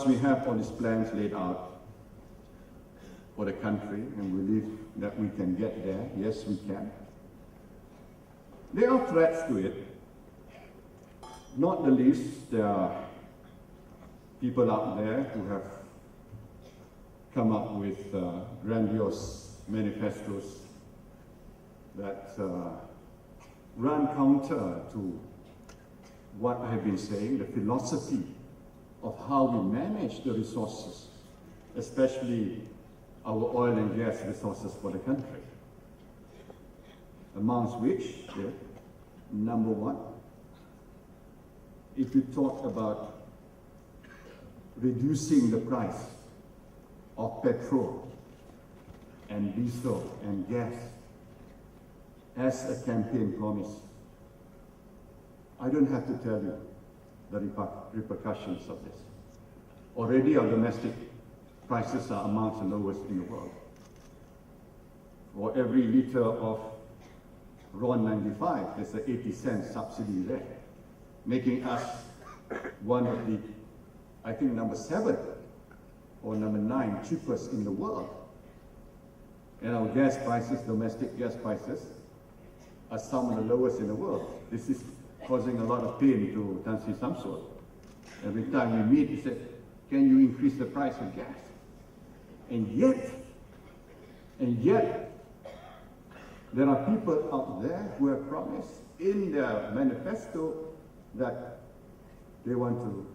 course, we have all these plans laid out for the country, and we believe that we can get there. Yes, we can. There are threats to it. Not the least, there are people out there who have come up with grandiose manifestos that run counter to what I have been saying, the philosophy of how we manage the resources, especially our oil and gas resources for the country. Amongst which, number one, if you talk about reducing the price of petrol and diesel and gas as a campaign promise, I don't have to tell you the repercussions of this. Already our domestic prices are amongst the lowest in the world. For every liter of RON 95, there's an 80-cent subsidy there, making us one of the, I think, number 7 or number 9 cheapest in the world. And our gas prices, domestic gas prices, are some of the lowest in the world. This is causing a lot of pain to Tan Sri Samsul. Every time we meet, he said, can you increase the price of gas? And yet, there are people out there who have promised in their manifesto that they want to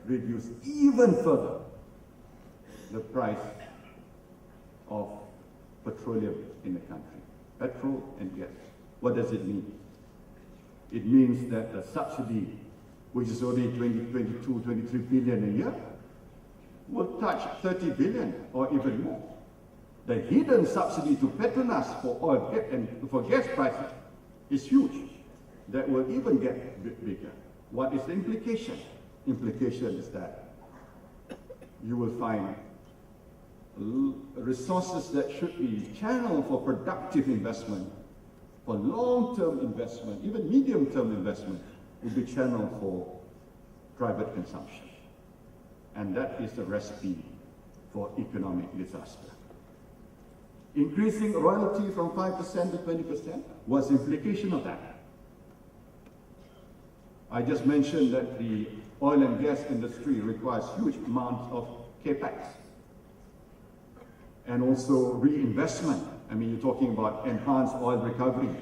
reduce even further the price of petroleum in the country, petrol and gas. What does it mean? It means that the subsidy, which is already 22, 23 billion a year, will touch 30 billion or even more. The hidden subsidy to Petronas for oil and for gas prices is huge. That will even get bigger. What is the implication? Implication is that you will find resources that should be channeled for productive investment, for long-term investment, even medium-term investment, will be channeled for private consumption. And that is the recipe for economic disaster. Increasing royalty from 5% to 20%, what's the implication of that? I just mentioned that the oil and gas industry requires huge amounts of capex and also reinvestment. I mean, you're talking about enhanced oil recovery.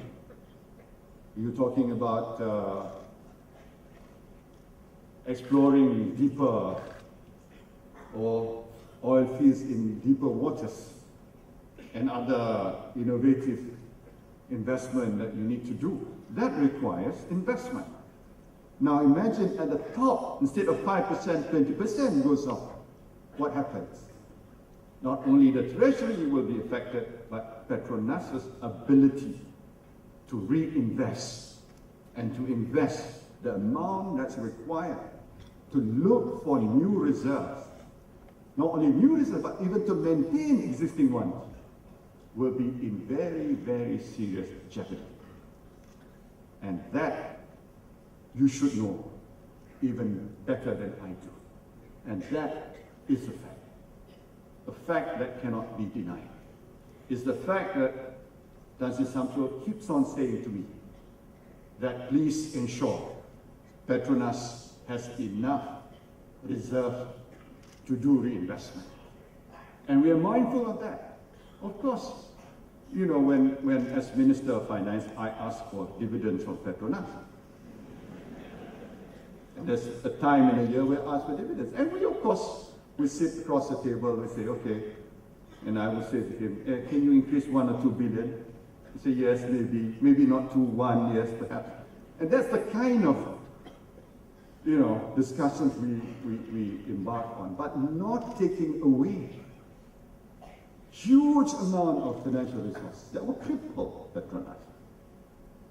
You're talking about exploring deeper or oil fields in deeper waters and other innovative investment that you need to do. That requires investment. Now imagine at the top, instead of 5%, 20% goes up. What happens? Not only the treasury will be affected, but Petronas' ability to reinvest and to invest the amount that's required to look for new reserves. Not only new reserves, but even to maintain existing ones, will be in very, very serious jeopardy. And that you should know even better than I do. And that is a fact. A fact that cannot be denied. Is the fact that Tan Sri Samsul keeps on saying to me that please ensure Petronas has enough reserve to do reinvestment. And we are mindful of that. Of course, you know, when as Minister of Finance, I ask for dividends from Petronas. And there's a time in a year where I ask for dividends. And we, of course, we sit across the table and we say, okay, and I will say to him, can you increase 1 or 2 billion? He say, yes, maybe not 2, 1, yes, perhaps. And that's the kind of, you know, discussions we embark on, but not taking away huge amount of financial resources that will cripple Petronas.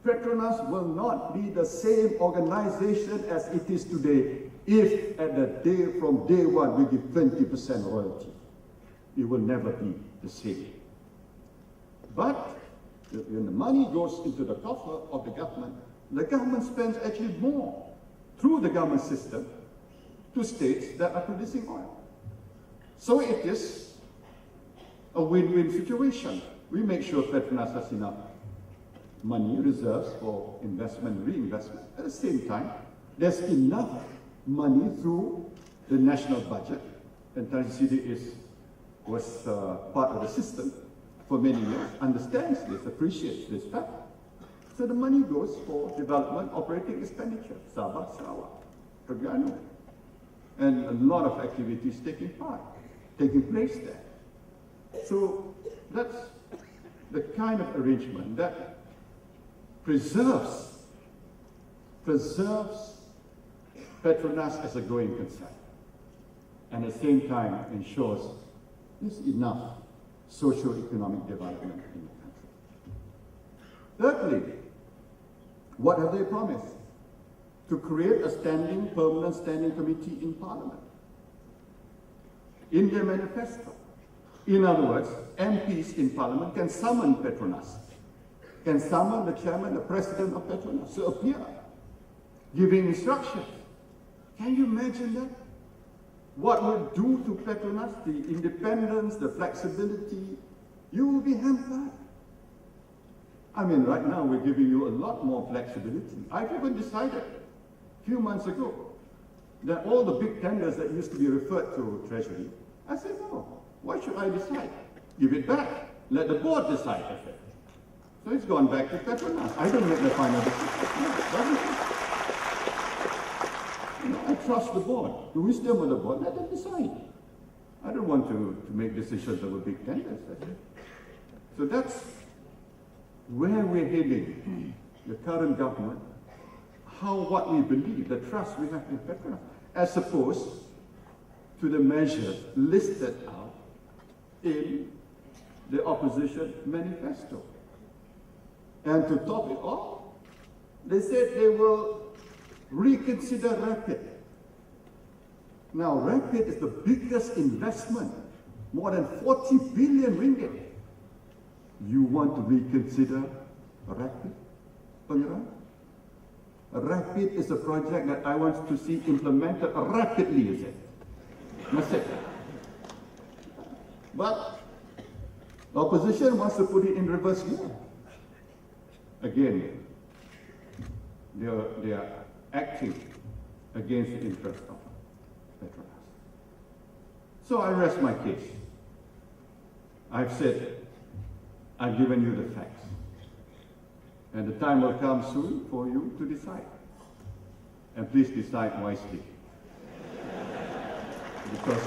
Petronas will not be the same organization as it is today if from day one we give 20% royalty. It will never be the same. But when the money goes into the coffer of the government spends actually more through the government system to states that are producing oil. So it is a win-win situation. We make sure Petronas has enough money, reserves for investment, reinvestment. At the same time, there's enough money through the national budget, and TCD was part of the system for many years, understands this, appreciates this fact. So the money goes for development, operating expenditure, Sabah, Sarawak, Terengganu, and a lot of activities taking place there. So that's the kind of arrangement that preserves Petronas as a going concern, and at the same time ensures there's enough socio-economic development in the country. Thirdly, what have they promised? To create a permanent standing committee in Parliament. In their manifesto. In other words, MPs in Parliament can summon Petronas, can summon the chairman, the president of Petronas to appear, giving instructions. Can you imagine that? What would do to Petronas, the independence, the flexibility? You will be hampered. I mean, right now we're giving you a lot more flexibility. I've even decided a few months ago that all the big tenders that used to be referred to Treasury, I said, no, why should I decide? Give it back. Let the board decide. I said. So it's gone back to Petronas. I don't make the final decision. No, it doesn't. I trust the board. The wisdom of the board, let them decide. I don't want to make decisions over big tenders. So that's where we're heading, the current government, what we believe, the trust we have in Petronas, as opposed to the measures listed out in the opposition manifesto. And to top it off, they said they will reconsider RAPID. Now, RAPID is the biggest investment, more than 40 billion ringgit. You want to reconsider RAPID, Pangeran? RAPID is a project that I want to see implemented rapidly, is it? Must say. But the opposition wants to put it in reverse gear. Again, they are acting against the interest of Petronas. So I rest my case. I've said, I've given you the facts. And the time will come soon for you to decide. And please decide wisely. Because